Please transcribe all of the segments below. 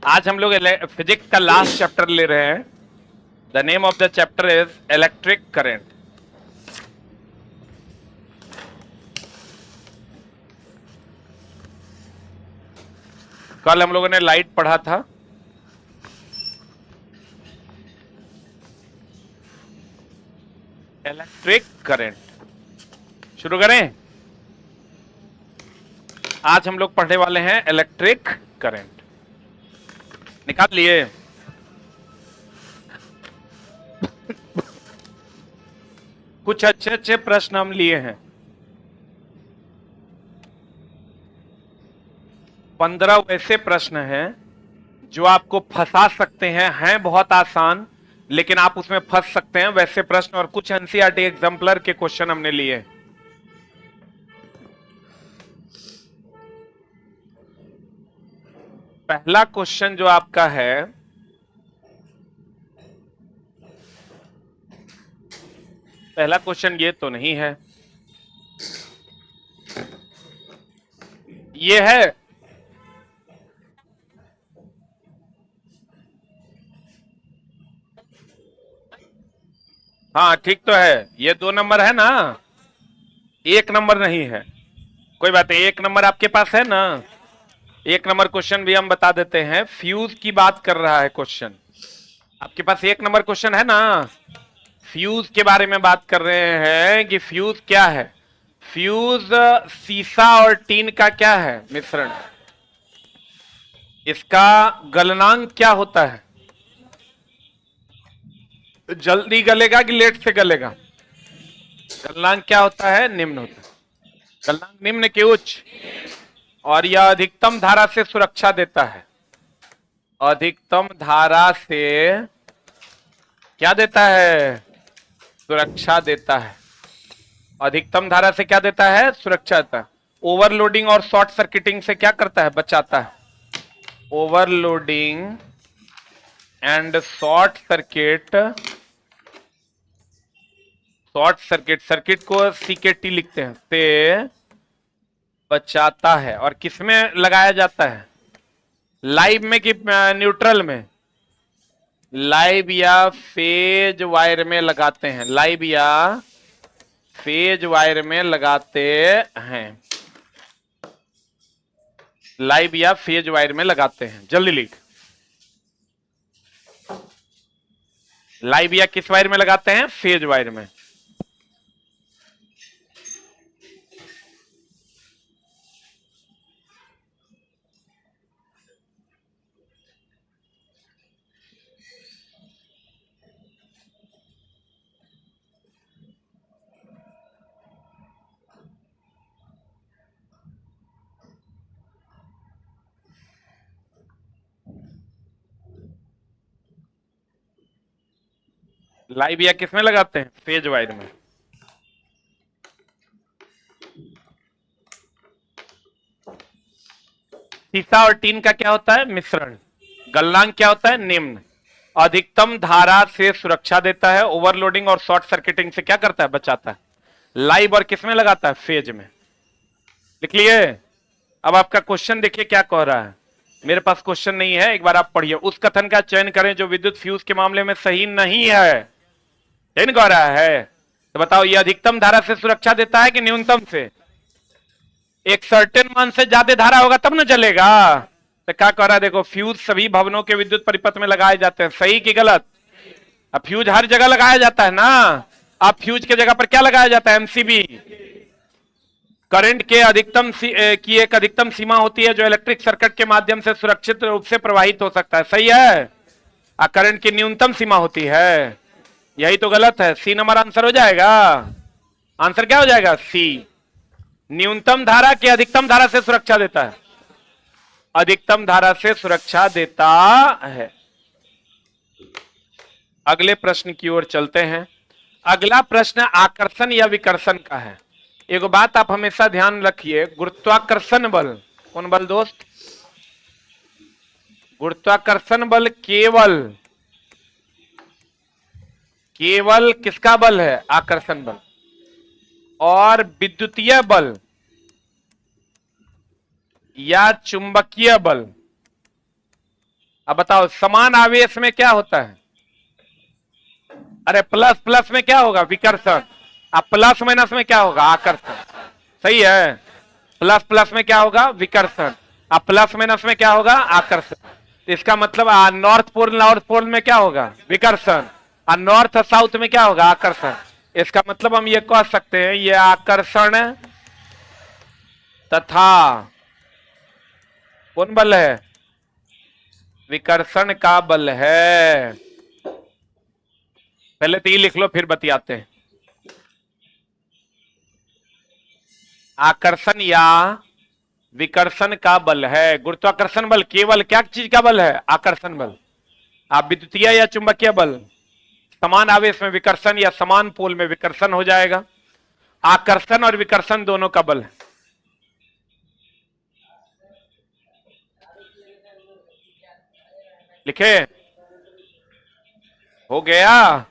आज हम लोग फिजिक्स का लास्ट चैप्टर ले रहे हैं। The name of the chapter is electric current. कल हम लोगों ने लाइट पढ़ा था। इलेक्ट्रिक करंट शुरू करें। आज हम लोग पढ़ने वाले हैं इलेक्ट्रिक करंट। निकाल लिए? कुछ अच्छे अच्छे प्रश्न हम लिए हैं। 15 वैसे प्रश्न हैं जो आपको फंसा सकते हैं बहुत आसान, लेकिन आप उसमें फंस सकते हैं वैसे प्रश्न। और कुछ एनसीईआरटी एग्जाम्पलर के क्वेश्चन हमने लिए। पहला क्वेश्चन जो आपका है, पहला क्वेश्चन ये तो नहीं है, ये है। हाँ ठीक तो है, ये 2 नंबर है ना, 1 नंबर नहीं है। कोई बात नहीं, 1 नंबर आपके पास है ना। 1 नंबर क्वेश्चन भी हम बता देते हैं। फ्यूज की बात कर रहा है क्वेश्चन। आपके पास 1 नंबर क्वेश्चन है ना, फ्यूज के बारे में बात कर रहे हैं कि फ्यूज क्या है। फ्यूज सीसा और टीन का क्या है, मिश्रण। इसका गलनांक क्या होता है? जल्दी गलेगा कि लेट से गलेगा? गलनांक क्या होता है? निम्न होता है। गलनांक निम्न के उच्च, और यह अधिकतम धारा से सुरक्षा देता है। अधिकतम धारा से क्या देता है? सुरक्षा देता है। अधिकतम धारा से क्या देता है? सुरक्षा देता है। ओवरलोडिंग और शॉर्ट सर्किटिंग से क्या करता है? बचाता है। Overloading and short circuit, circuit को सीकेटी लिखते हैं, से बचाता है। और किसमें लगाया जाता है? लाइव में कि न्यूट्रल में? लाइव या फेज वायर में लगाते हैं। लाइव या फेज वायर में लगाते हैं। लाइव या फेज वायर में लगाते हैं। जल्दी लिख। लाइव या किस वायर में लगाते हैं? फेज वायर में। लाइव या किस में लगाते हैं? फेज वायर में। सीसा और टीन का क्या होता है? मिश्रण। गलनांक क्या होता है? निम्न। अधिकतम धारा से सुरक्षा देता है। ओवरलोडिंग और शॉर्ट सर्किटिंग से क्या करता है? बचाता है। लाइव और किस में लगाता है? फेज में। लिख लिए? अब आपका क्वेश्चन देखिए क्या कह रहा है। मेरे पास क्वेश्चन नहीं है, एक बार आप पढ़िए। उस कथन का चयन करें जो विद्युत फ्यूज के मामले में सही नहीं है। चयन कह रहा है, तो बताओ ये अधिकतम धारा से सुरक्षा देता है कि न्यूनतम से? एक सर्टेन मान से ज्यादा धारा होगा तब ना चलेगा। तो क्या कह रहा है देखो, फ्यूज सभी भवनों के विद्युत परिपथ में लगाए जाते हैं। सही कि गलत? अब फ्यूज हर जगह लगाया जाता है ना। अब फ्यूज के जगह पर क्या लगाया जाता है? एमसीबी। करंट के अधिकतम की एक अधिकतम सीमा होती है जो इलेक्ट्रिक सर्किट के माध्यम से सुरक्षित रूप से प्रवाहित हो सकता है। सही है। करंट की न्यूनतम सीमा होती है। यही तो गलत है। सी नंबर आंसर हो जाएगा। आंसर क्या हो जाएगा? सी। न्यूनतम धारा के अधिकतम धारा से सुरक्षा देता है। अधिकतम धारा से सुरक्षा देता है। अगले प्रश्न की ओर चलते हैं। अगला प्रश्न आकर्षण या विकर्षण का है। एक बात आप हमेशा ध्यान रखिए, गुरुत्वाकर्षण बल, कौन बल दोस्त? गुरुत्वाकर्षण बल केवल किसका बल है? आकर्षण बल। और विद्युतीय बल या चुंबकीय बल, अब बताओ समान आवेश में क्या होता है? अरे प्लस प्लस में क्या होगा? विकर्षण। अब प्लस माइनस में क्या होगा? आकर्षण। सही है। प्लस प्लस में क्या होगा? विकर्षण। अब प्लस माइनस में क्या होगा? आकर्षण। इसका मतलब नॉर्थ पोल में क्या होगा? विकर्षण। और नॉर्थ साउथ में क्या होगा? आकर्षण। इसका मतलब हम ये कह सकते हैं ये आकर्षण तथा कौन बल है? विकर्षण का बल है। पहले तो ये लिख लो फिर बतियाते हैं। आकर्षण या विकर्षण का बल है। गुरुत्वाकर्षण बल केवल क्या चीज का बल है? आकर्षण बल। आप विद्युतीय या चुंबकीय बल, समान आवेश में विकर्षण या समान पोल में विकर्षण हो जाएगा। आकर्षण और विकर्षण दोनों का बल है। लिखे? हो गया?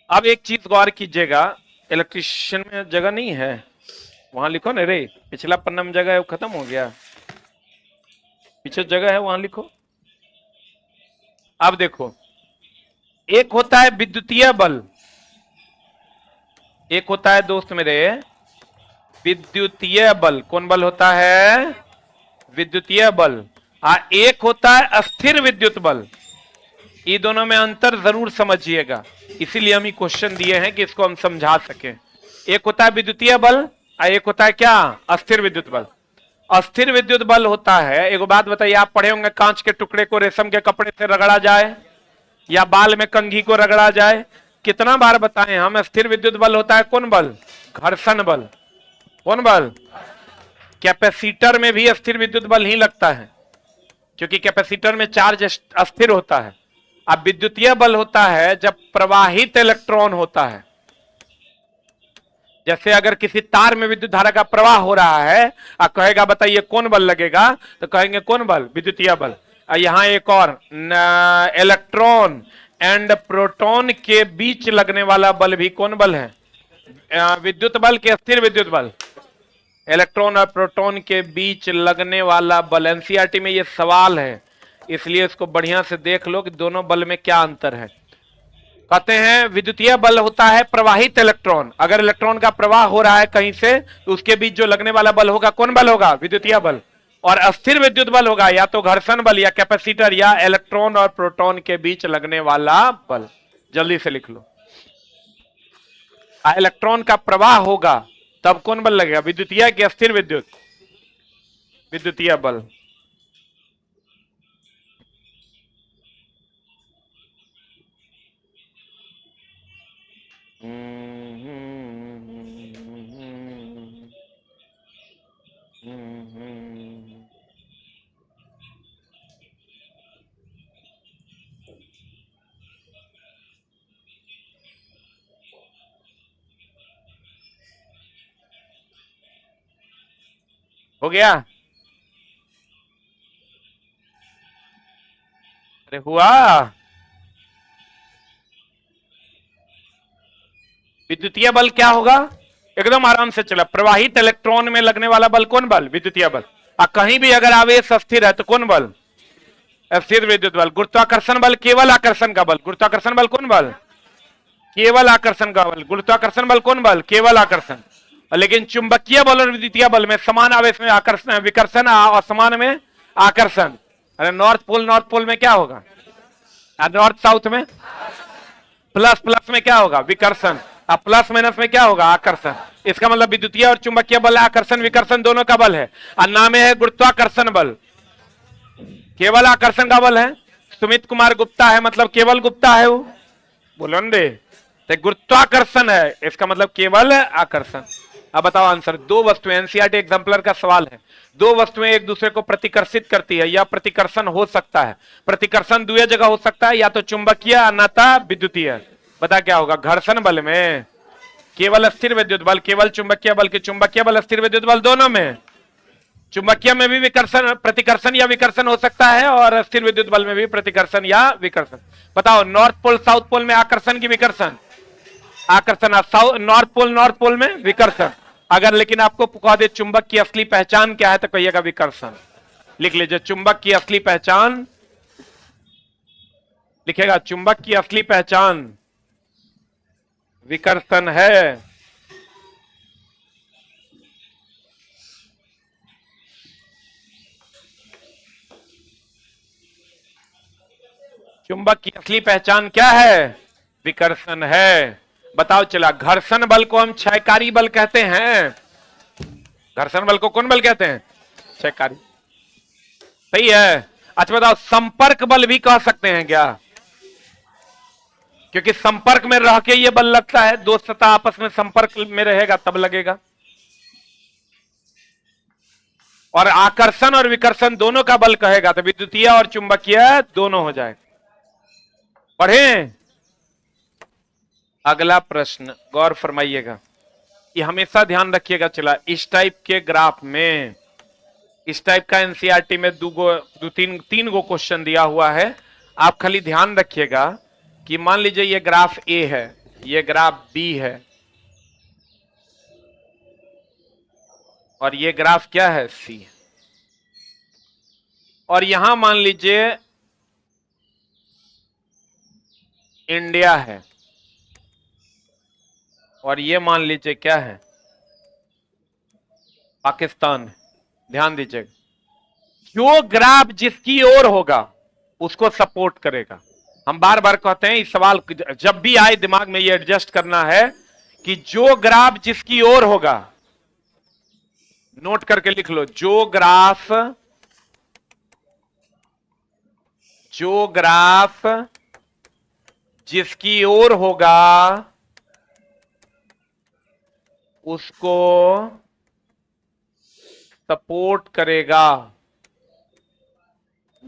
अब एक चीज गौर कीजिएगा, इलेक्ट्रिशियन में जगह नहीं है, वहां लिखो ना रे। पिछला पन्ना में जगह है वो खत्म हो गया, पीछे जगह है वहां लिखो। अब देखो, एक होता है विद्युतीय बल, एक होता है दोस्त मेरे विद्युतीय बल। कौन बल होता है? विद्युतीय बल। एक होता है अस्थिर विद्युत बल। ये दोनों में अंतर जरूर समझिएगा, इसीलिए हम ये क्वेश्चन दिए हैं कि इसको हम समझा सकें। एक होता है विद्युतीय बल और एक होता है क्या? अस्थिर विद्युत बल। अस्थिर विद्युत बल होता है, एक बात बताइए, आप पढ़े होंगे कांच के टुकड़े को रेशम के कपड़े से रगड़ा जाए या बाल में कंघी को रगड़ा जाए, कितना बार बताएं हम? अस्थिर विद्युत बल होता है कौन बल? घर्षण बल। कौन बल? कैपेसिटर में भी अस्थिर विद्युत बल ही लगता है, क्योंकि कैपेसिटर में चार्ज अस्थिर होता है। अब विद्युतीय बल होता है जब प्रवाहित इलेक्ट्रॉन होता है। जैसे अगर किसी तार में विद्युत धारा का प्रवाह हो रहा है, और कहेगा बताइए कौन बल लगेगा, तो कहेंगे कौन बल? विद्युतीय बल। यहां एक और, इलेक्ट्रॉन एंड प्रोटॉन के बीच लगने वाला बल भी कौन बल है? विद्युत बल के अस्थिर विद्युत बल। इलेक्ट्रॉन और प्रोटॉन के बीच लगने वाला बल। एनसीईआरटी में यह सवाल है, इसलिए इसको बढ़िया से देख लो कि दोनों बल में क्या अंतर है। कहते हैं विद्युतीय बल होता है प्रवाहित इलेक्ट्रॉन। अगर इलेक्ट्रॉन का प्रवाह हो रहा है कहीं से, तो उसके बीच जो लगने वाला बल होगा कौन बल होगा? विद्युतीय बल। और अस्थिर विद्युत बल होगा या तो घर्षण बल या कैपेसिटर या इलेक्ट्रॉन और प्रोटॉन के बीच लगने वाला बल। जल्दी से लिख लो। इलेक्ट्रॉन का प्रवाह होगा तब कौन बल लगेगा? विद्युतीय कि अस्थिर विद्युत? विद्युतीय बल। हो गया? अरे हुआ? विद्युतीय बल क्या होगा? एकदम आराम से चला। प्रवाहित इलेक्ट्रॉन में लगने वाला बल कौन बल? विद्युतीय बल। कहीं भी अगर आवेश अस्थिर है तो कौन बल? अस्थिर विद्युत बल। गुरुत्वाकर्षण बल केवल आकर्षण का बल। गुरुत्वाकर्षण बल कौन बल? केवल आकर्षण का बल। गुरुत्वाकर्षण बल कौन बल? केवल आकर्षण। लेकिन चुंबकीय बल और विद्युतीय बल में समान आवेश में आकर्षण विकर्षण और समान में आकर्षण। अरे नॉर्थ पोल में क्या होगा? नॉर्थ साउथ में प्लस प्लस में क्या होगा? विकर्षण। अब प्लस माइनस में क्या होगा? आकर्षण। इसका मतलब विद्युतीय और चुंबकीय बल आकर्षण विकर्षण दोनों का बल है। और नाम है गुरुत्वाकर्षण बल। केवल आकर्षण का बल है। सुमित कुमार गुप्ता है मतलब केवल गुप्ता है वो, बोलो न दे। तो गुरुत्वाकर्षण है, इसका मतलब केवल आकर्षण। अब बताओ आंसर। दो वस्तुएं, एनसीईआरटी एग्जाम्पलर का सवाल है, दो वस्तुएं एक दूसरे को प्रतिकर्षित करती है या प्रतिकर्षण हो सकता है। प्रतिकर्षण दो जगह हो सकता है, या तो चुंबकीय अन्यथा विद्युतीय। बता क्या होगा? घर्षण बल में केवल अस्थिर विद्युत बल, केवल चुंबकीय बल के चुंबकीय बल अस्थिर विद्युत बल दोनों में। चुंबकीय में भी विकर्षण प्रतिकर्षण या विकर्षण हो सकता है, और अस्थिर विद्युत बल में भी प्रतिकर्षण या विकर्षण। बताओ नॉर्थ पोल साउथ पोल में आकर्षण की विकर्षण? आकर्षण। नॉर्थ पोल में विकर्षण। अगर लेकिन आपको कह दे चुंबक की असली पहचान क्या है तो कहिएगा विकर्षण। लिख लीजिए चुंबक की असली पहचान, लिखेगा चुंबक की असली पहचान विकर्षण है। चुंबक की असली पहचान क्या है? विकर्षण है। बताओ चला, घर्षण बल को हम क्षयकारी बल कहते हैं। घर्षण बल को कौन बल कहते हैं? क्षयकारी। सही है। अच्छा बताओ, संपर्क बल भी कह सकते हैं क्या? क्योंकि संपर्क में रह के ये बल लगता है, दो सतह आपस में संपर्क में रहेगा तब लगेगा। और आकर्षण और विकर्षण दोनों का बल कहेगा तो विद्युतीय और चुंबकीय दोनों हो जाएगा। पढ़ें अगला प्रश्न, गौर फरमाइएगा कि हमेशा ध्यान रखिएगा। चला, इस टाइप के ग्राफ में, इस टाइप का एनसीईआरटी में तीन गो क्वेश्चन दिया हुआ है। आप खाली ध्यान रखिएगा कि मान लीजिए ये ग्राफ ए है, ये ग्राफ बी है और ये ग्राफ क्या है? सी। और यहां मान लीजिए इंडिया है और ये मान लीजिए क्या है? पाकिस्तान है। ध्यान दीजिएगा, जो ग्राफ जिसकी ओर होगा उसको सपोर्ट करेगा। हम बार बार कहते हैं, इस सवाल जब भी आए दिमाग में ये एडजस्ट करना है कि जो ग्राफ जिसकी ओर होगा, नोट करके लिख लो, जो ग्राफ जिसकी ओर होगा उसको सपोर्ट करेगा।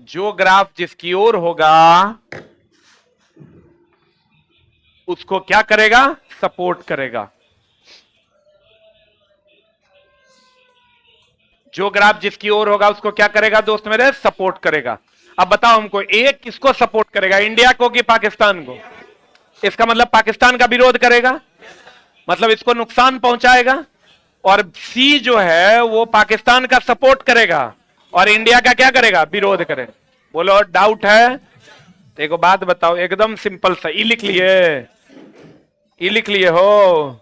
जो ग्राफ जिसकी ओर होगा उसको क्या करेगा? सपोर्ट करेगा। जो ग्राफ जिसकी ओर होगा उसको क्या करेगा दोस्त मेरे? सपोर्ट करेगा। अब बताओ हमको, एक किसको सपोर्ट करेगा, इंडिया को कि पाकिस्तान को? इसका मतलब पाकिस्तान का विरोध करेगा, मतलब इसको नुकसान पहुंचाएगा। और सी जो है वो पाकिस्तान का सपोर्ट करेगा और इंडिया का क्या करेगा? विरोध करेगा। बोलो डाउट है? देखो बात बताओ, एकदम सिंपल सा। ई लिख लिए? ई लिख लिए हो?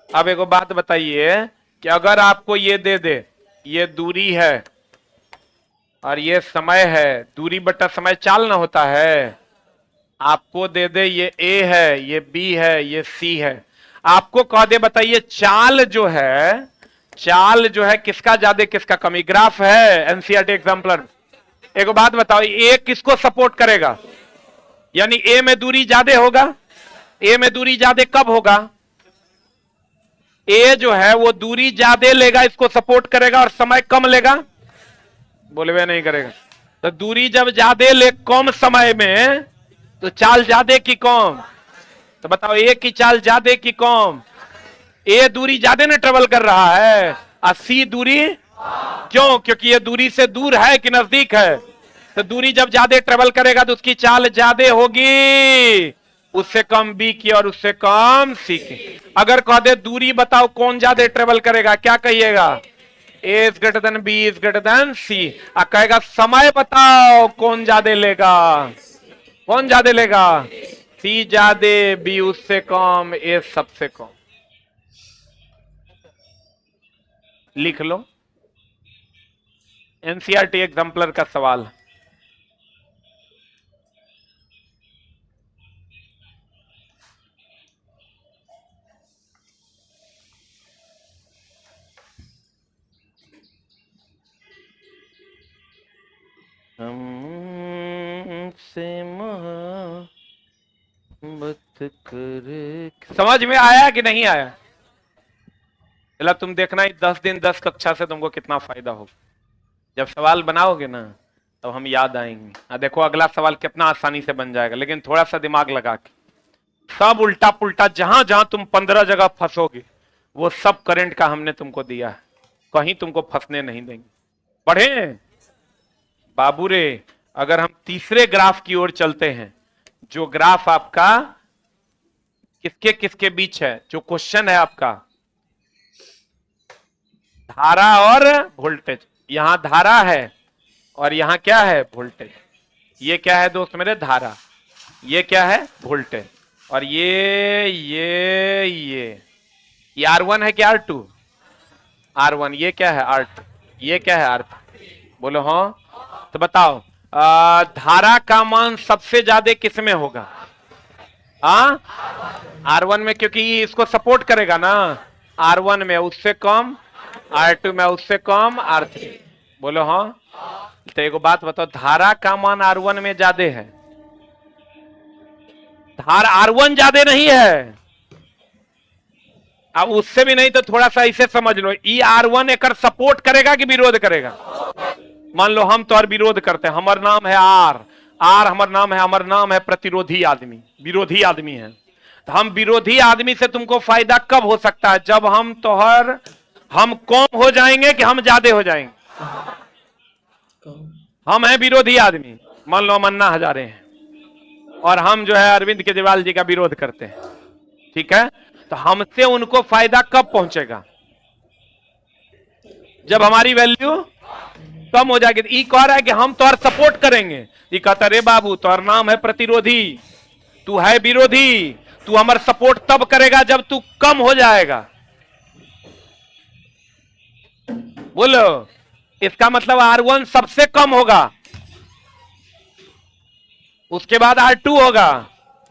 अब एक बात बताइए कि अगर आपको ये दे दे, ये दूरी है और ये समय है, दूरी बटा समय चाल ना होता है। आपको दे दे ये ए है, ये बी है, ये सी है, आपको कह दे बताइए चाल जो है किसका ज्यादा किसका कमी? ग्राफ है एनसीईआरटी एग्जाम्पलर। एक बात बताओ, ए किसको सपोर्ट करेगा? यानी ए में दूरी ज्यादा होगा। ए में दूरी ज्यादा कब होगा? ए जो है वो दूरी ज्यादा लेगा, इसको सपोर्ट करेगा, और समय कम लेगा। बोले वे नहीं करेगा। तो दूरी जब ज्यादा ले कम समय में, तो चाल ज्यादा की कम? तो बताओ ए की चाल ज्यादा की कम? ए दूरी ज्यादा ना ट्रेवल कर रहा है और सी दूरी क्यों? क्योंकि ये दूरी से दूर है कि नजदीक है। तो दूरी जब ज्यादा ट्रेवल करेगा तो उसकी चाल ज्यादा होगी, उससे कम बी की और उससे कम सी की। अगर कह दे दूरी बताओ कौन ज्यादा ट्रेवल करेगा, क्या कहिएगा? A is greater than B is greater than C. और कहेगा समय बताओ कौन ज्यादा लेगा? कौन ज्यादा लेगा? सी ज्यादा, बी उससे कम, ए सबसे कम। लिख लो, एनसीईआरटी एग्जाम्पलर का सवाल। हमसे मोहब्बत कर। समझ में आया कि नहीं आया? चला तुम देखना, 10 दिन 10 कक्षा से तुमको कितना फायदा होगा। जब सवाल बनाओगे ना तब हम याद आएंगे। देखो अगला सवाल कितना आसानी से बन जाएगा, लेकिन थोड़ा सा दिमाग लगा के। सब उल्टा पुल्टा, जहां जहां तुम 15 जगह फंसोगे वो सब करंट का हमने तुमको दिया है, कहीं तुमको फंसने नहीं देंगे। पढ़े बाबू रे। अगर हम तीसरे ग्राफ की ओर चलते हैं, जो ग्राफ आपका किसके किसके बीच है, जो क्वेश्चन है आपका, धारा और वोल्टेज। यहां धारा है और यहां क्या है, वोल्टेज। ये क्या है दोस्त मेरे, धारा। ये क्या है, वोल्टेज। और ये R1 है कि R2? R1। ये क्या है, R2। ये क्या है, R3। बोलो हाँ। तो बताओ धारा का मान सबसे ज्यादा किसमें होगा? R1 में, क्योंकि ये इसको सपोर्ट करेगा ना। R1 में उससे कम, R2 में उससे कम, R3। बोलो हाँ। तो एक बात बताओ, धारा का मान R1 में ज्यादा है। धारा R1 ज्यादा नहीं है। अब उससे भी नहीं तो थोड़ा सा इसे समझ लो, R1 एकर सपोर्ट करेगा कि विरोध करेगा? मान लो हम तो और विरोध करते हैं, हमार नाम है R हमार नाम है प्रतिरोधी आदमी, विरोधी आदमी है। तो हम विरोधी आदमी से तुमको फायदा कब हो सकता है? जब हम कम हो जाएंगे कि हम ज्यादा हो जाएंगे? हम हैं विरोधी आदमी, मान लो हम अन्ना हजारे हैं और हम जो है अरविंद केजरीवाल जी का विरोध करते हैं, ठीक है? तो हमसे उनको फायदा कब पहुंचेगा? जब हमारी वैल्यू कम हो जाएगी। ई कह रहा है कि हम तो और सपोर्ट करेंगे। ये कहता रे बाबू तोर नाम है प्रतिरोधी, तू है विरोधी, तू हमारा सपोर्ट तब करेगा जब तू कम हो जाएगा। बोलो, इसका मतलब R1 सबसे कम होगा, उसके बाद R2 होगा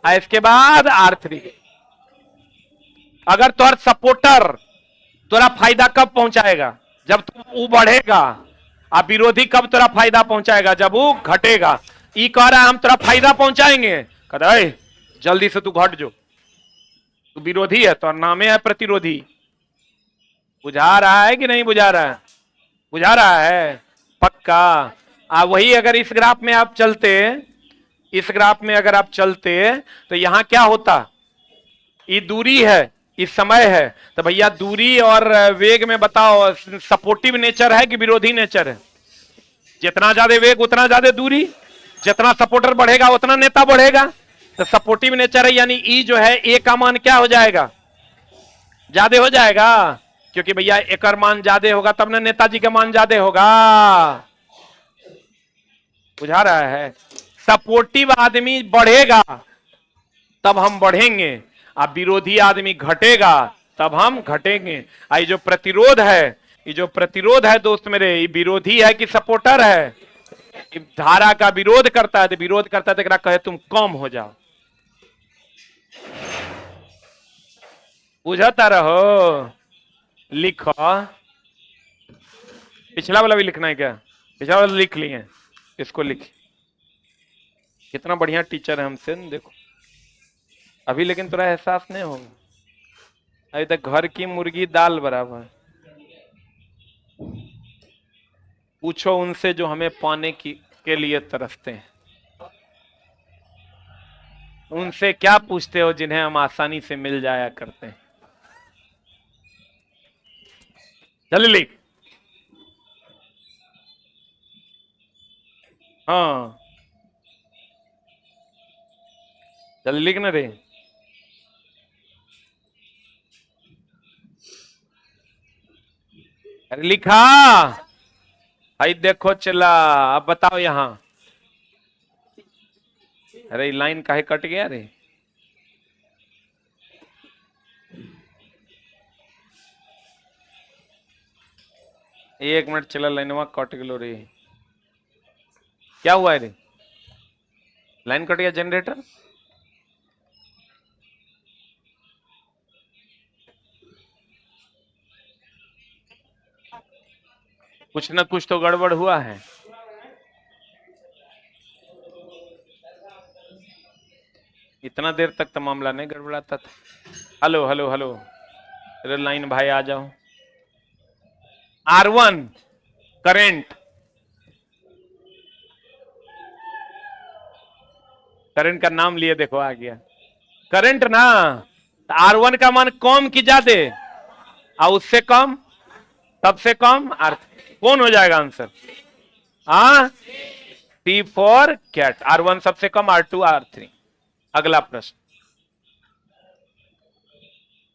और इसके बाद R3। अगर तोर सपोर्टर तोरा फायदा कब पहुंचाएगा? जब तू बढ़ेगा। अब विरोधी कब तोरा फायदा पहुंचाएगा? जब वो घटेगा। ई कह रहा है हम तोरा फायदा पहुंचाएंगे, कहता है जल्दी से तू घट जो, तू विरोधी है, तो नामे है प्रतिरोधी। बुझा रहा है कि नहीं बुझा रहा है? बुझा रहा है पक्का। वही अगर इस ग्राफ में आप चलते, इस ग्राफ में अगर आप चलते तो यहां क्या होता? ये दूरी है, इस समय है, तो भैया दूरी और वेग में बताओ सपोर्टिव नेचर है कि विरोधी नेचर है? जितना ज्यादा वेग उतना ज्यादा दूरी, जितना सपोर्टर बढ़ेगा उतना नेता बढ़ेगा। तो सपोर्टिव नेचर है, यानी ई जो है ए का मान क्या हो जाएगा? ज्यादा हो जाएगा, क्योंकि भैया एकर मान ज्यादा होगा तब ना नेताजी का मान ज्यादा होगा। बुझा रहा है? सपोर्टिव आदमी बढ़ेगा तब हम बढ़ेंगे, अब विरोधी आदमी घटेगा तब हम घटेंगे। आई जो प्रतिरोध है, ये जो प्रतिरोध है दोस्त मेरे, ये विरोधी है कि सपोर्टर है? धारा का विरोध करता है, तो विरोध करता है तो कहे तुम कम हो जाओ। बुझाता रहो, लिखो। पिछला वाला भी लिखना है क्या? पिछला वाला लिख लिए, इसको लिख। कितना बढ़िया टीचर है हमसे, देखो अभी। लेकिन थोड़ा एहसास नहीं होगा, अभी तक घर की मुर्गी दाल बराबर। पूछो उनसे जो हमें पाने के लिए तरसते हैं, उनसे क्या पूछते हो जिन्हें हम आसानी से मिल जाया करते हैं? चल लिख। हाँ चल लिख ना रे। अरे लिखा भाई, देखो चला। अब बताओ यहां, अरे लाइन काहे कट गया रे? एक मिनट चला, लाइनवा कट गलो रे। क्या हुआ है रे? लाइन कट गया जनरेटर? कुछ ना कुछ तो गड़बड़ हुआ है। इतना देर तक तो मामला नहीं गड़बड़ाता था। हेलो हेलो हेलो, अरे लाइन भाई आ जाओ। R1 करंट, करंट का नाम लिए देखो आ गया करंट ना। तो R1 का मान कम की ज्यादा, और उससे कम, सबसे कम R। कौन हो जाएगा answer? T for cat. R1 सबसे कम, R2 R3। अगला प्रश्न,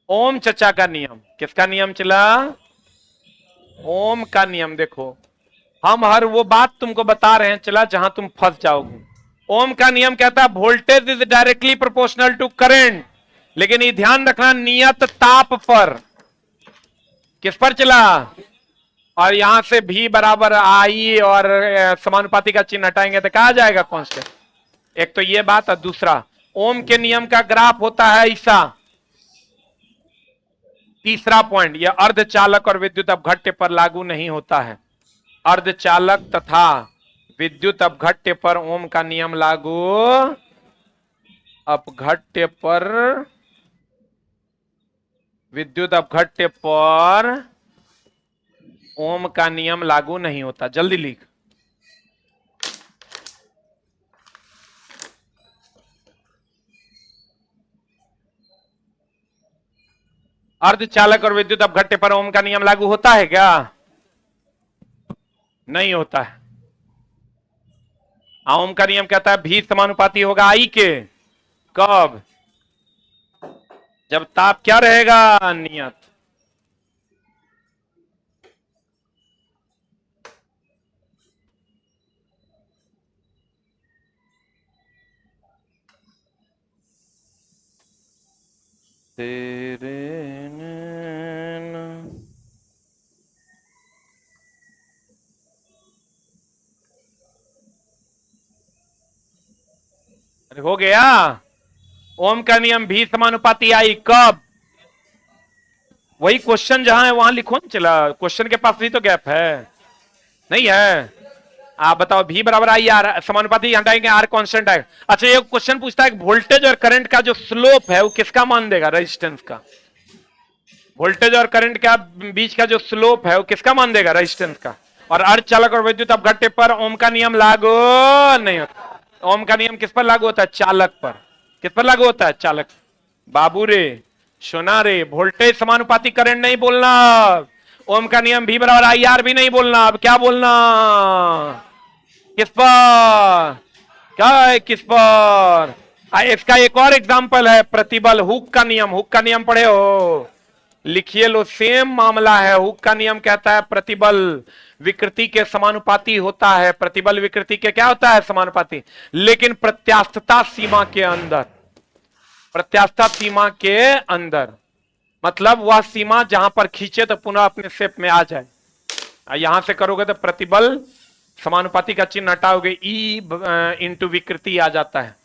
ओम चचा का नियम। किसका नियम चला? ओम का नियम देखो, हम हर वो बात तुमको बता रहे हैं चला जहां तुम फंस जाओगे। ओम का नियम कहता है voltage is directly proportional to current, लेकिन ये ध्यान रखना नियत ताप पर। किस पर चला? और यहां से भी बराबर आई और समानुपाती का चिन्ह हटाएंगे तो कहा जाएगा कांस्टेंट। एक तो ये बात, और दूसरा ओम के नियम का ग्राफ होता है ऐसा। तीसरा पॉइंट, यह अर्धचालक और विद्युत अपघट्य पर लागू नहीं होता है। अर्धचालक तथा विद्युत अपघट्य पर ओम का नियम लागू, अपघट्य पर, विद्युत अपघट्य पर ओम का नियम लागू नहीं होता। जल्दी लिख। अर्धचालक और विद्युत अपघट्य पर ओम का नियम लागू होता है क्या? नहीं होता है। ओम का नियम कहता है भी समानुपाती होगा आई के। कब? जब ताप क्या रहेगा? नियत। तेरे अरे हो गया। ओम का नियम भी समानुपाती आई कब? वही क्वेश्चन जहां है वहां लिखो ना। चला क्वेश्चन के पास भी तो गैप है, नहीं है? आप बताओ भी बराबर आई आर, समानुपाती हटाएंगे आर कांस्टेंट आएगा। अच्छा ये क्वेश्चन पूछता है वोल्टेज और करंट का जो स्लोप है वो किसका मान देगा? रेजिस्टेंस का। वोल्टेज और करंट का बीच का जो स्लोप है वो किसका मान देगा? रेजिस्टेंस का। और अर्धचालक और विद्युत अपघट्य पर ओम का नियम लागू नहीं होता। ओम का नियम किस पर लागू होता है? चालक पर। किस पर लागू होता है? चालक। बाबू रे, सुना रे, वोल्टेज समानुपाती करंट नहीं बोलना। ओम का नियम भी बराबर आई आर भी नहीं बोलना। अब क्या बोलना? किस पर? क्या है किस पर? इसका एक और एग्जांपल है प्रतिबल, हुक का नियम। हुक का नियम पढ़े हो? लिखिए लो, सेम मामला है। हुक का नियम कहता है प्रतिबल विकृति के समानुपाती होता है। प्रतिबल विकृति के क्या होता है? समानुपाती, लेकिन प्रत्यास्थता सीमा के अंदर। प्रत्यास्थता सीमा के अंदर मतलब वह सीमा जहां पर खींचे तो पुनः अपने शेप में आ जाए। यहां से करोगे तो प्रतिबल समानुपाती का चिन्ह हटाओगे, ई इंटू विकृति आ जाता है।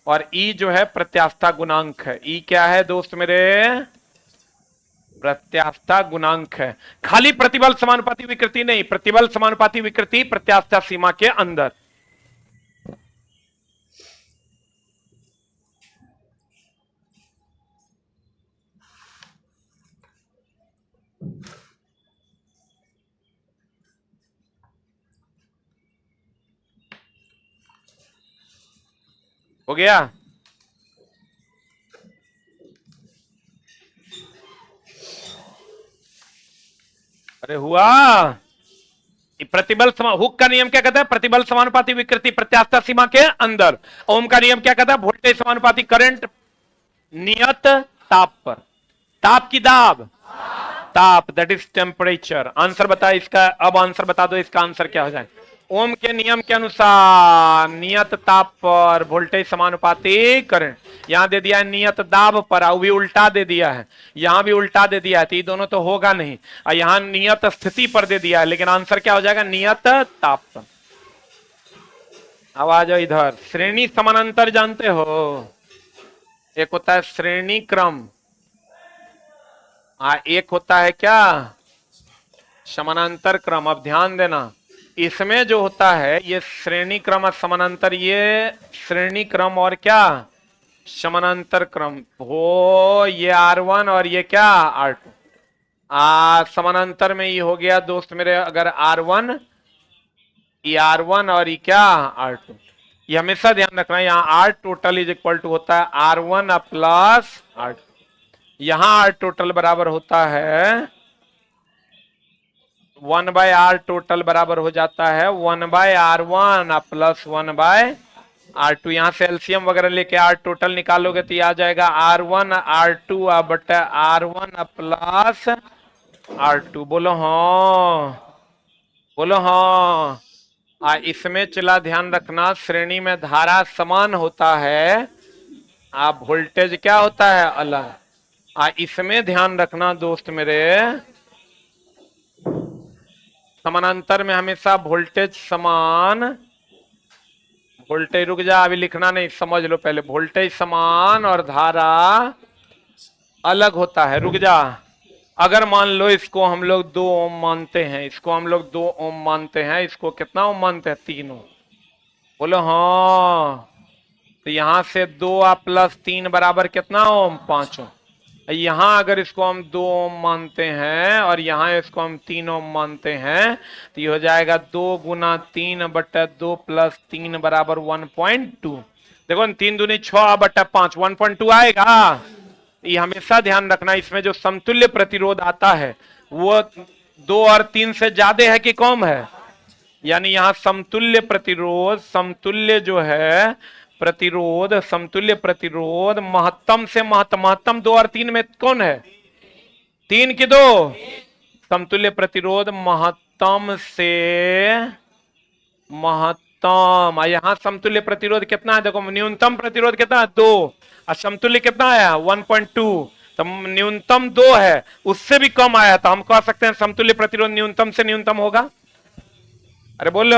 और ई जो है प्रत्यास्थता गुणांक है। ई क्या है दोस्त मेरे? प्रत्यास्थता गुणांक है। खाली प्रतिबल समानुपाती विकृति नहीं, प्रतिबल समानुपाती विकृति प्रत्यास्थता सीमा के अंदर। हो गया? अरे हुआ। प्रतिबल हुक का नियम क्या कहता है? प्रतिबल समानुपाती विकृति प्रत्यास्थता सीमा के अंदर। ओम का नियम क्या कहता है? वोल्टेज समानुपाती करंट नियत ताप पर। ताप की दाब, ताप दैट इज टेम्परेचर। आंसर बता इसका। अब आंसर बता दो इसका आंसर क्या हो जाए। ओम के नियम के अनुसार नियत ताप पर वोल्टेज समानुपाती करंट। यहां दे दिया है नियत दाब पर, भी उल्टा दे दिया है। यहां भी उल्टा दे दिया है, तो ये दोनों तो होगा नहीं। और यहां नियत स्थिति पर दे दिया है, लेकिन आंसर क्या हो जाएगा? नियत ताप पर। अब आ जाओ इधर। श्रेणी समानांतर जानते हो? एक होता है श्रेणी क्रम, एक होता है क्या? समानांतर क्रम। अब ध्यान देना, इसमें जो होता है ये श्रेणी क्रम और समानांतर, ये श्रेणी क्रम और क्या? समानांतर क्रम हो। ये R1 और ये क्या? R2। समानांतर में ये हो गया दोस्त मेरे, अगर R1, ये R1 और ये क्या? R2। ये हमेशा ध्यान रखना है, यहाँ R total is equal to होता है R1 प्लस R2। यहां R टोटल बराबर होता है 1/R टोटल बराबर हो जाता है 1/R1 प्लस 1/R2। यहां से एलसीएम वगैरह लेके R टोटल निकालोगे तो ये आ जाएगा R1 R2 बटा R1 प्लस R2 बोलो हाँ, बोलो हाँ। इसमें चला ध्यान रखना, श्रेणी में धारा समान होता है, वोल्टेज क्या होता है अलग। इसमें ध्यान रखना दोस्त मेरे, समानांतर में हमेशा वोल्टेज समान, वोल्टेज, रुक जा अभी लिखना नहीं, समझ लो पहले, वोल्टेज समान और धारा अलग होता है। रुक जा, अगर मान लो इसको हम लोग 2 ओम मानते हैं, इसको हम लोग 2 ओम मानते हैं, इसको कितना ओम मानते हैं, 3 ओम। बोलो हाँ, तो यहां से 2 प्लस 3 बराबर कितना ओम, 5 ओम। यहां अगर इसको हम 2 ओम मानते हैं और यहां इसको हम 3 ओम मानते हैं, तो ये हो जाएगा 2 गुना 3 बटा 2 प्लस 3 बराबर 1.2। देखो 3 दूनी 6 बटा 5, 1.2 आएगा। ये हमेशा ध्यान रखना, इसमें जो समतुल्य प्रतिरोध आता है वो 2 और 3 से ज्यादा है कि कम है, यानी यहां समतुल्य प्रतिरोध, समतुल्य जो है प्रतिरोध, समतुल्य प्रतिरोध महत्तम से महत्तम 2 और 3 में कौन है, 3 की 2, समतुल्य प्रतिरोध महत्तम से महत्तम। यहां समतुल्य प्रतिरोध कितना है, देखो न्यूनतम प्रतिरोध कितना है 2 और समतुल्य कितना आया 1.2, तो न्यूनतम 2 है, उससे भी कम आया, तो हम कह सकते हैं समतुल्य प्रतिरोध न्यूनतम से न्यूनतम होगा। अरे बोलो,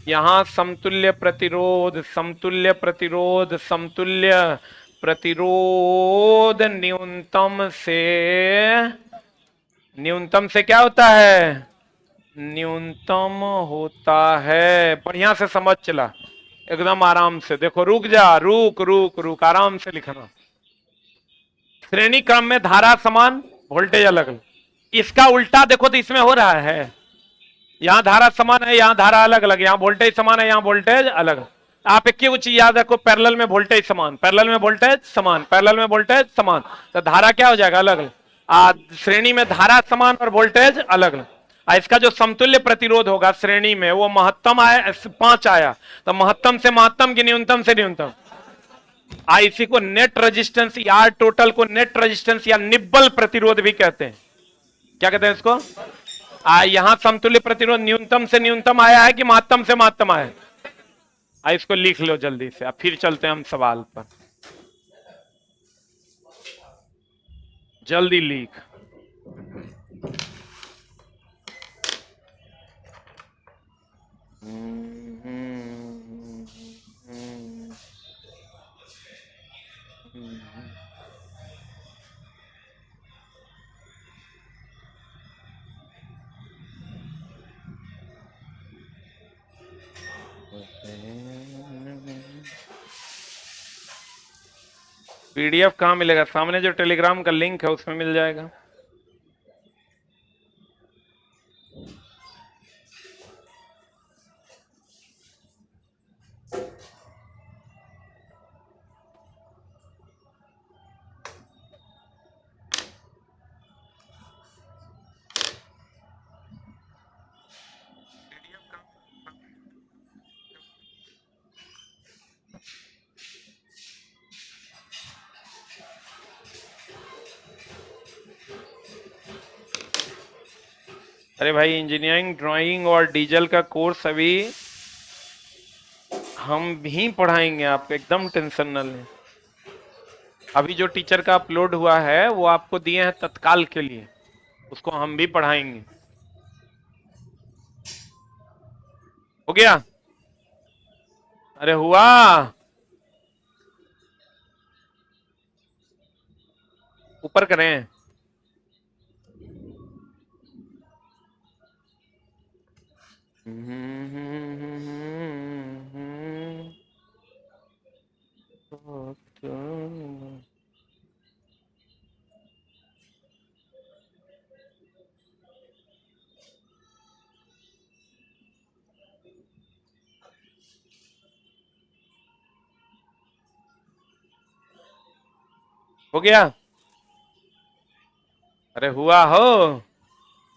यहां समतुल्य प्रतिरोध, समतुल्य प्रतिरोध, समतुल्य प्रतिरोध न्यूनतम से क्या होता है, न्यूनतम होता है। बढ़िया से समझ चला, एकदम आराम से देखो, रुक जा, रुक रुक रुक, आराम से लिखना। श्रेणी क्रम में धारा समान, वोल्टेज अलग। इसका उल्टा देखो तो इसमें हो रहा है, यहां धारा समान है, यहां धारा अलग अलग, यहां वोल्टेज समान है, यहां वोल्टेज अलग। आप एक ही चीज याद रखो, पैरेलल में वोल्टेज समान, पैरेलल में वोल्टेज समान, पैरेलल में वोल्टेज समान, तो धारा क्या हो जाएगा अलग अलग। श्रेणी में धारा समान और वोल्टेज अलग अलग। इसका जो समतुल्य प्रतिरोध होगा श्रेणी में, वो महत्तम आया 5 आया, तो महत्तम से महत्तम की न्यूनतम से न्यूनतम। इसी को नेट रेजिस्टेंस या टोटल को नेट रेजिस्टेंस या निब्बल प्रतिरोध भी कहते हैं। क्या कहते हैं इसको? यहां समतुल्य प्रतिरोध न्यूनतम से न्यूनतम आया है कि महत्तम से महत्तम आया है? इसको लिख लो जल्दी से, अब फिर चलते हैं हम सवाल पर, जल्दी लिख। पीडीएफ कहाँ मिलेगा? सामने जो टेलीग्राम का लिंक है उसमें मिल जाएगा। अरे भाई, इंजीनियरिंग ड्राइंग और डीजल का कोर्स अभी हम भी पढ़ाएंगे आपको, एकदम टेंशन न लें। अभी जो टीचर का अपलोड हुआ है वो आपको दिए हैं तत्काल के लिए, उसको हम भी पढ़ाएंगे। हो गया? अरे हुआ? ऊपर करें? हो गया? अरे हुआ हो।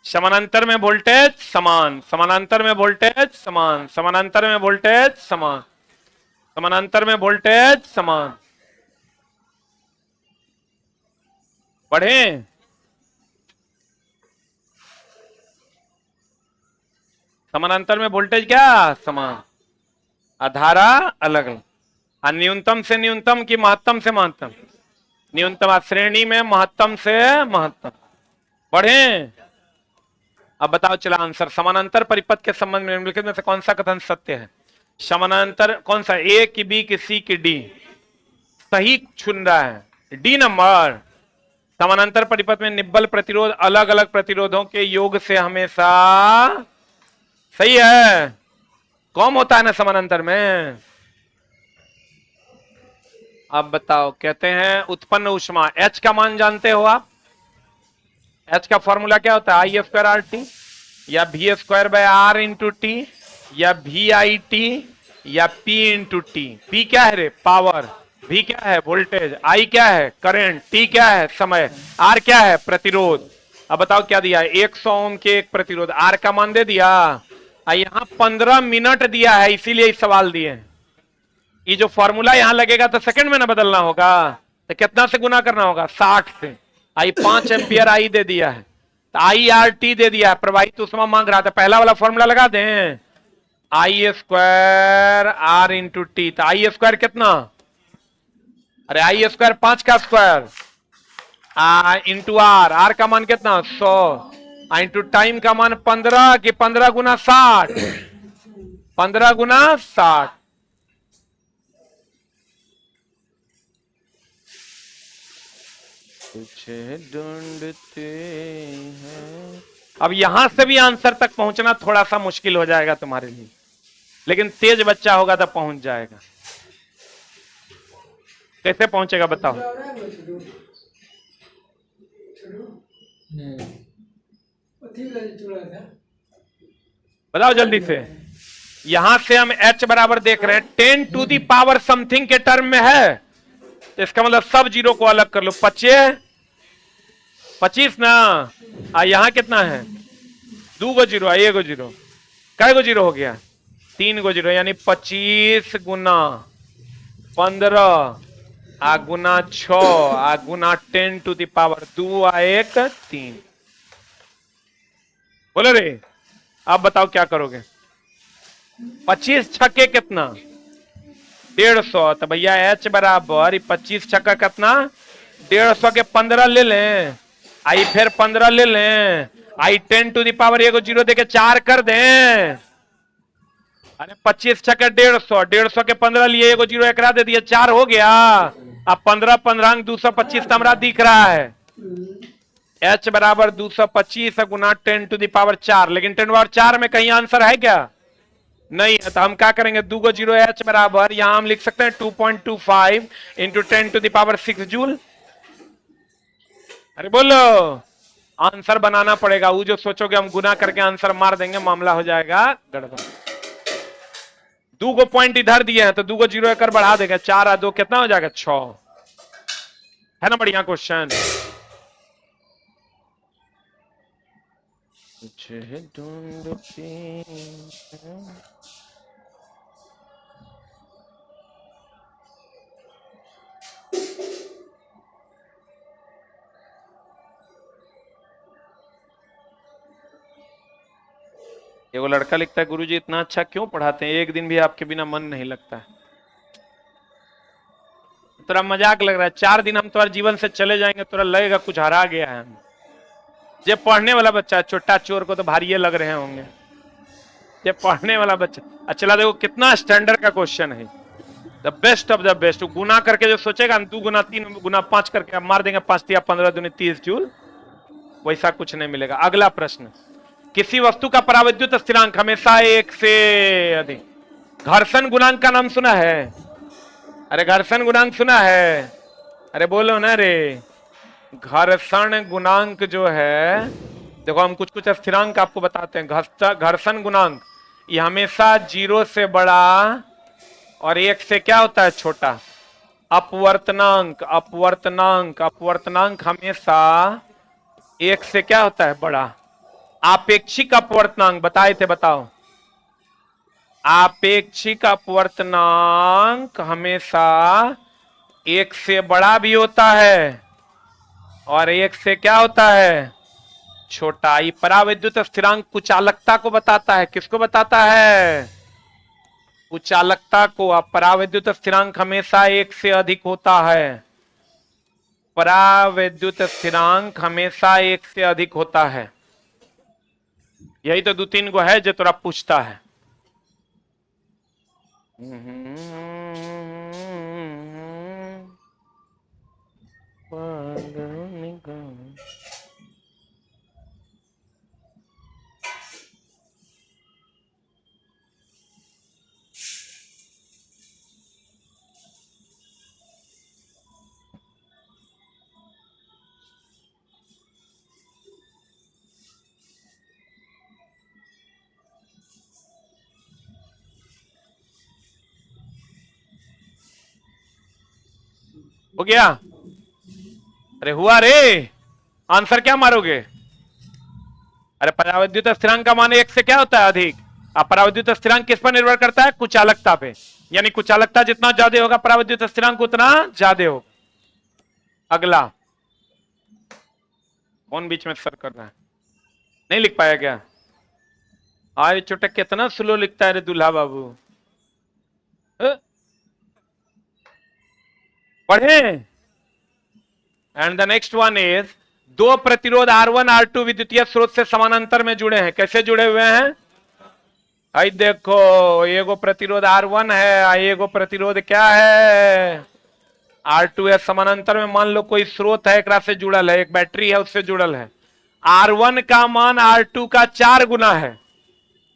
समानांतर में वोल्टेज समान, समानांतर में वोल्टेज समान, समानांतर में वोल्टेज समान, समानांतर में वोल्टेज समान। पढ़े? समानांतर में वोल्टेज क्या समान, धारा अलग अलग। न्यूनतम से न्यूनतम की महत्तम से महत्तम, न्यूनतम श्रेणी में महत्तम से महत्तम। बढ़े। अब बताओ चला आंसर। समानांतर परिपथ के संबंध में निम्नलिखित में से कौन सा कथन सत्य है? समानांतर कौन सा, ए की बी की सी की डी? सही चुन रहा है डी नंबर। समानांतर परिपथ में निब्बल प्रतिरोध अलग अलग प्रतिरोधों के योग से हमेशा, सही है, कम होता है ना समानांतर में। अब बताओ, कहते हैं उत्पन्न ऊष्मा, H का मान जानते हो आप? H का फॉर्मूला क्या होता है? आई स्क्वायर आर टी, या V square by R into T, या वी आई टी, या पी इंटू टी। पी क्या है रे? पावर। वी क्या है? वोल्टेज। आई क्या है? करंट। टी क्या है? समय। आर क्या है? प्रतिरोध। अब बताओ क्या दिया है? 100 ओम के एक प्रतिरोध, आर का मान दे दिया। यहाँ 15 मिनट दिया है, इसीलिए इस सवाल दिए। ये जो फॉर्मूला यहां लगेगा तो सेकंड में ना बदलना होगा, तो कितना से गुना करना होगा? 60 से। आई 5 एम्पियर आई दे दिया है, तो आई आर टी दे दिया है, प्रवाहित ऊष्मा मांग रहा था। पहला वाला फॉर्मूला लगा दें, आई स्क्वायर आर इंटू टी। तो आई स्क्वायर कितना? अरे आई स्क्वायर 5 का स्क्वायर इंटू आर, आर का मान कितना? 100 इंटू टाइम का मान 15 की 15 गुना 60, 15 गुना 60। तुझे ढूंढते हैं। अब यहां से भी आंसर तक पहुंचना थोड़ा सा मुश्किल हो जाएगा तुम्हारे लिए, लेकिन तेज बच्चा होगा तो पहुंच जाएगा। कैसे पहुंचेगा बताओ? बताओ जल्दी से। यहां से हम H बराबर देख रहे हैं 10 टू दी पावर समथिंग के टर्म में है, तो इसका मतलब सब जीरो को अलग कर लो। 25 ना। यहां कितना है? 2 गो जीरो, 1 गो जीरो। कै गो जीरो हो गया? 3 गो जीरो, यानी 25 गुना 15 गुना 6 गुना 10 टू दी पावर 2 1 3। बोलो रे। अब बताओ क्या करोगे? 25 छक्के कितना? 150। तो भैया H बराबर 25 छक्का कितना? 150 के 15 ले लें, आई फिर 15 ले लें, आई 10 टू दी पावर 1 जीरो देके 4 कर दें। अरे 25 छक्के 150, 150 के 15 लिए 1 जीरो एकरा दे दिया, 4 हो गया। अब 15 15 225 तमरा दिख रहा है। H बराबर 225 गुना 10 टू दी पावर 4, लेकिन 10 पावर 4 में कहीं आंसर है क्या? नहीं है। तो हम क्या करेंगे? 2 गो जीरो H बराबर, यहां हम लिख सकते हैं 2.25 into 10 to the power 6 joule. अरे बोलो, आंसर बनाना पड़ेगा। वो जो सोचोगे हम गुना करके आंसर मार देंगे, मामला हो जाएगा गड़बड़। 2 गो पॉइंट इधर दिए हैं तो 2 गो जीरो एक बढ़ा देंगे, 4 और 2 कितना हो जाएगा? 6। है ना बढ़िया क्वेश्चन? वो लड़का लिखता है, गुरुजी इतना अच्छा क्यों पढ़ाते हैं, एक दिन भी आपके बिना मन नहीं लगता है। तेरा मजाक लग रहा है? 4 दिन हम तुम्हारे जीवन से चले जाएंगे, तुरा लगेगा कुछ हरा गया है। ये पढ़ने वाला बच्चा, छोटा चोर को तो भारी लग रहे होंगे। ये पढ़ने वाला बच्चा। चला देखो कितना स्टैंडर्ड का क्वेश्चन है, the best of the best. गुना करके जो सोचेगा 2 गुना 3 गुना 5 करके आप मार देंगे, 5 या 15 दूनी 30 जूल, वैसा कुछ नहीं मिलेगा। अगला प्रश्न, किसी वस्तु का परावैद्युत स्थिरांक हमेशा 1 से अधिक। घर्षण गुणांक का नाम सुना है? अरे घर्षण गुणांक सुना है? अरे बोलो ना रे। घर्षण गुणांक जो है, देखो हम कुछ कुछ स्थिरांक आपको बताते हैं। घर्षण गुणांक ये हमेशा 0 से बड़ा और 1 से क्या होता है? छोटा। अपवर्तनांक, अपवर्तनांक, अपवर्तनांक हमेशा 1 से क्या होता है? बड़ा। आपेक्षिक अपवर्तनांक बताए थे, बताओ। आपेक्षिक अपवर्तनांक हमेशा 1 से बड़ा भी होता है और 1 से क्या होता है? छोटा। ये परावैद्युत स्थिरांक कुचालकता को बताता है। किसको बताता है? कुचालकता को। अब परावैद्युत स्थिरांक हमेशा 1 से अधिक होता है। परावैद्युत स्थिरांक हमेशा 1 से अधिक होता है। यही तो 2-3 गो है जो तोरा पूछता है। हो गया? अरे हुआ रे। आंसर क्या मारोगे? अरे परावैद्युत स्थिरांक का मान 1 से क्या होता है? अधिक। अब परावैद्युत स्थिरांक किस पर निर्भर करता है? कुचालकता पे। यानी कुचालकता जितना ज्यादा होगा परावैद्युत स्थिरांक उतना ज्यादा होगा। अगला कौन बीच में सर कर रहा है? नहीं लिख पाया क्या? आज चोटक कितना स्लो लिखता है रे दूल्हा बाबू। पढ़े। And the next one is, दो प्रतिरोध R1 R2 विद्युतीय स्रोत से समानांतर में जुड़े हैं। कैसे जुड़े हुए हैं? आई देखो, एगो प्रतिरोध R1 है, एगो प्रतिरोध क्या है? R2 है। समानांतर में मान लो कोई स्रोत है, एक से जुड़ल है, एक बैटरी है उससे जुड़ल है। R1 का मान R2 का 4 गुना है।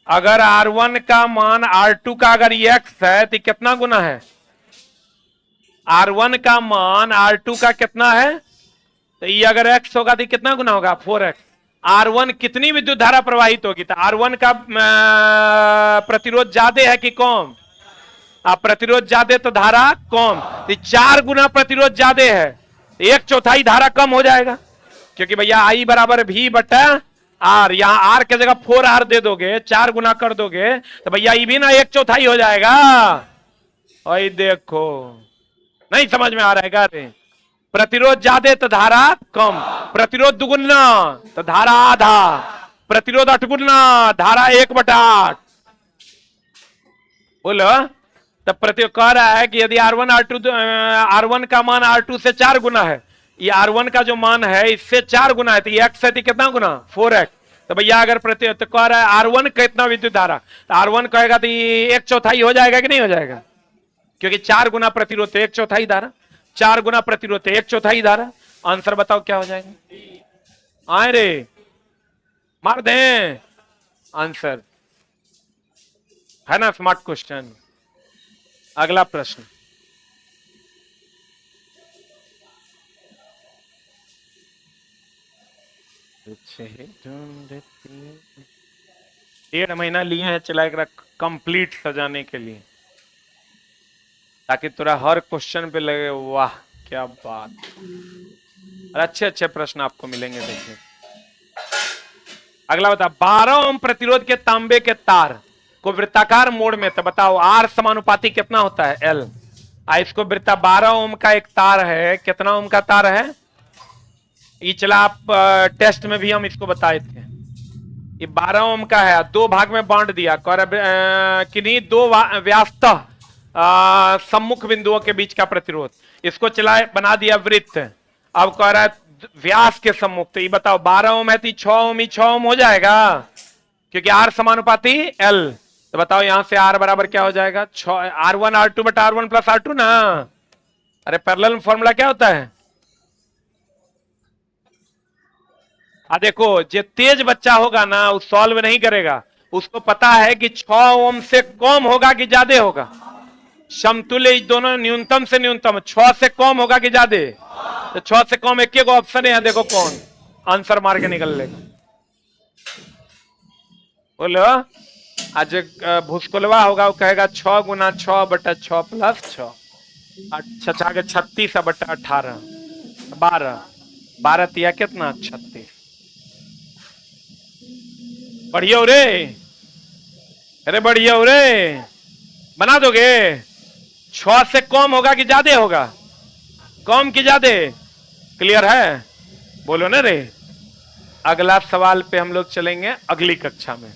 अगर R1 का मान R2 का अगर x है तो कितना गुना है? R1 का मान R2 का कितना है? तो ये अगर x होगा तो कितना गुना होगा? 4x। R1 कितनी विद्युत धारा प्रवाहित होगी? तो R1 का प्रतिरोध ज्यादा है कि कम? आप प्रतिरोध ज्यादा तो धारा कम। तो 4 गुना प्रतिरोध ज्यादा है, 1/4 धारा कम हो जाएगा। क्योंकि भैया I बराबर V बटा R। यहां R के जगह 4R दे दोगे, 4 गुना कर दोगे तो भैया ये भी ना 1/4 हो जाएगा। और देखो, नहीं समझ में आ रहा है क्या रे? प्रतिरोध ज्यादा तो धारा कम, प्रतिरोध दुगुना तो धारा आधा, प्रतिरोध 8 गुना धारा 1/8। बोलो। तब प्रतिरोध कह रहा है कि यदि R1 R2 R1 का मान R2 से 4 गुना है, ये R1 का जो मान है इससे 4 गुना है, तो ये x है तो कितना गुना? 4x। तो भैया अगर प्रतिरोध तो कह रहा है R1 कितना विद्युत धारा, तो R1 कहेगा तो ये 1/4 हो जाएगा कि नहीं हो जाएगा? क्योंकि 4 गुना प्रतिरोध तो 1/4 धारा, 4 गुना प्रतिरोध तो 1/4 धारा। आंसर बताओ क्या हो जाएगा? आए रे, मार दें आंसर, है ना? Smart question. अगला प्रश्न, डेढ़ महीना लिए हैं चला कंप्लीट सजाने के लिए, ताकि तुरा हर क्वेश्चन पे लगे वाह क्या बात। और अच्छे अच्छे प्रश्न आपको मिलेंगे। देखिए अगला बता, 12 ओम प्रतिरोध के तांबे के तार को वृत्ताकार मोड़ में, तो बताओ R समानुपाती कितना होता है? L। इसको वृत्ता 12 ओम का एक तार है, कितना ओम का तार है? ये चला आप टेस्ट में भी हम इसको बताए थे। ये 12 ओम का है, 2 भाग में बांट दिया, किन्हीं 2 व्यास्तः सम्मुख बिंदुओं के बीच का प्रतिरोध, इसको चला बना दिया वृत्त। अब कह रहा है व्यास के सम्मुख, तो ये बताओ 12 ओम है तो 6 ओम ही 6 ओम हो जाएगा, क्योंकि R समानुपाती L। तो बताओ यहां से R बराबर क्या हो जाएगा? R1 R2 बटा R1 प्लस R2 ना। अरे पैरेलल फॉर्मूला क्या होता है? देखो, जो तेज बच्चा होगा ना वो सॉल्व नहीं करेगा, उसको पता है कि 6 ओम से कम होगा कि ज्यादा होगा। समतुल्य दोनों न्यूनतम से न्यूनतम, 6 से कम होगा कि ज्यादा? तो 6 से कम एक एक ऑप्शन है, देखो कौन आंसर मार के निकल लेगा। बोलो। आज भूसकुलवा होगा वो कहेगा 6 गुना 6 बटा 6 प्लस 6, अच्छा आगे 36 बटा 18, 12 तिया कितना? 36। बढ़िया हो रे, अरे बढ़िया हो रे, बना दोगे? 6 से कम होगा कि ज्यादा होगा? कम कि ज्यादा? क्लियर है? बोलो ना रे। अगला सवाल पे हम लोग चलेंगे अगली कक्षा में,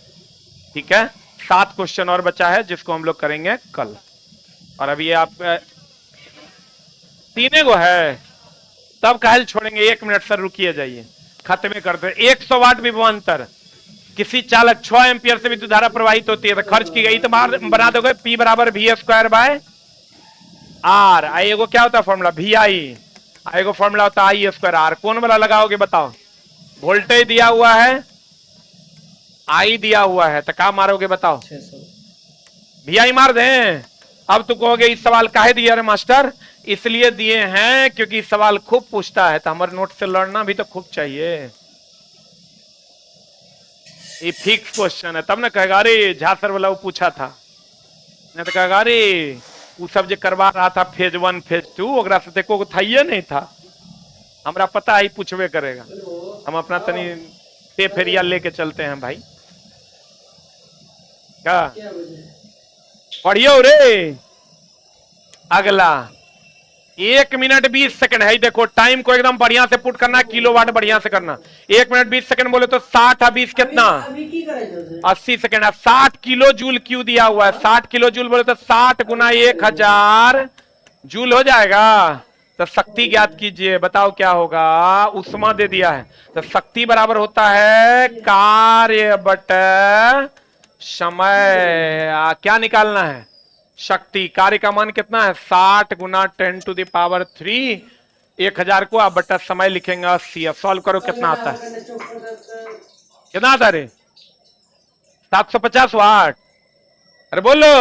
ठीक है। 7 क्वेश्चन और बचा है जिसको हम लोग करेंगे कल। और अभी आप 3 गो है, तब काहे छोड़ेंगे। 1 मिनट सर रुकिए, जाइए खत्म करते। 100 वाट विभवांतर किसी चालक 6 एम्पियर से विद्युत धारा प्रवाहित होती है तो खर्च की गई तो बना दोगे P बराबर वी स्क्वायर बाय आर। आई एगो क्या होता है फॉर्मूला वी आई, एगो फॉर्मूला होता है आई स्क्वायर आर। कौन वाला लगाओगे बताओ। वोल्टेज दिया हुआ है, आई दिया हुआ है, तो क्या मारोगे बताओ। वी आई मार दें। अब तो कहोगे इस सवाल काहे दिया रे मास्टर। इसलिए दिए हैं क्योंकि सवाल खूब पूछता है, तो हमारे नोट से लड़ना भी तो खूब चाहिए। ये फिक्स क्वेश्चन है, तब ना कहेगा अरे झा सर वाला वो पूछा था, नहीं तो कहेगा अरे वो सब जो करवा रहा था फेज 1 फेज 2 ओकरा से देखो था ये नहीं था, हमरा पता है पूछवे करेगा। हम अपना तनी पे फेरिया लेके चलते हैं भाई। क्या पढ़ियो रे। अगला 1 मिनट 20 सेकंड है। देखो टाइम को एकदम बढ़िया से पुट करना, किलोवाट बढ़िया से करना। 1 मिनट 20 सेकंड बोले तो 60 है 20 कितना 80 सेकंड है। 60 किलो जूल क्यों दिया हुआ है। 60 किलो जूल बोले तो 60 गुना 1000 जूल हो जाएगा। तो शक्ति ज्ञात कीजिए, बताओ क्या होगा। उष्मा दे दिया है तो शक्ति बराबर होता है कार्य बटा समय। क्या निकालना है शक्ति। कार्य का मान कितना है 60 गुना 10 टू द पावर 3। 1000 को आप बटा समय लिखेंगे 80। अब सॉल्व करो कितना आता है। कितना आता रे 750 वाट। अरे बोलो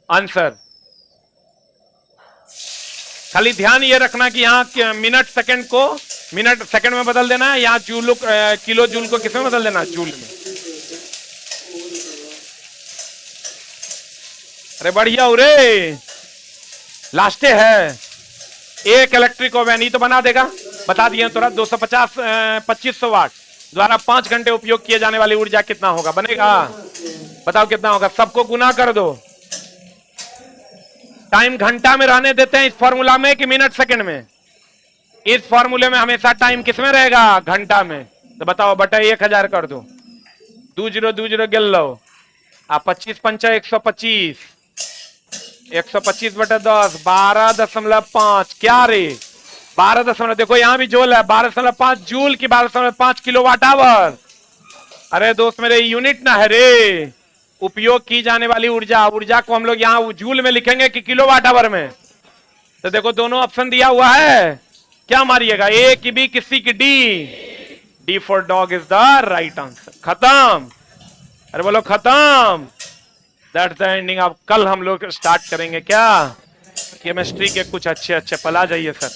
आंसर। खाली ध्यान ये रखना कि यहाँ मिनट सेकंड को मिनट सेकंड में बदल देना है, यहाँ जूल किलो जूल को किस में बदल देना जूल में। अरे बढ़िया रे लास्टे है। एक इलेक्ट्रिक ओवन ही तो बना देगा, बता दिए तुरंत। 250 2500 वाट द्वारा 5 घंटे उपयोग किए जाने वाली ऊर्जा कितना होगा बनेगा। बताओ कितना होगा, सबको गुना कर दो। टाइम घंटा में रहने देते हैं इस फॉर्मूला में कि मिनट सेकंड में। इस फॉर्मूले में हमेशा टाइम किस में रहेगा घंटा में। तो बताओ बटा 1000 कर दो। 2020 गिल लो। 25 पंचा 125 125 बटा 10 12.5 क्या रे 12 देखो यहां भी जूल है 12.5 जूल की 12.5 किलोवाट आवर। अरे दोस्त मेरे यूनिट ना है रे। उपयोग की जाने वाली ऊर्जा, ऊर्जा को हम लोग यहाँ जूल में लिखेंगे कि किलोवाट आवर में। तो देखो दोनों ऑप्शन दिया हुआ है, क्या मारिएगा ए की बी किसी की D for dog is the right answer. खत्म। अरे बोलो खत्म। That's the ending. अब कल हम लोग स्टार्ट करेंगे क्या केमिस्ट्री के कुछ अच्छे पला जाइए सर।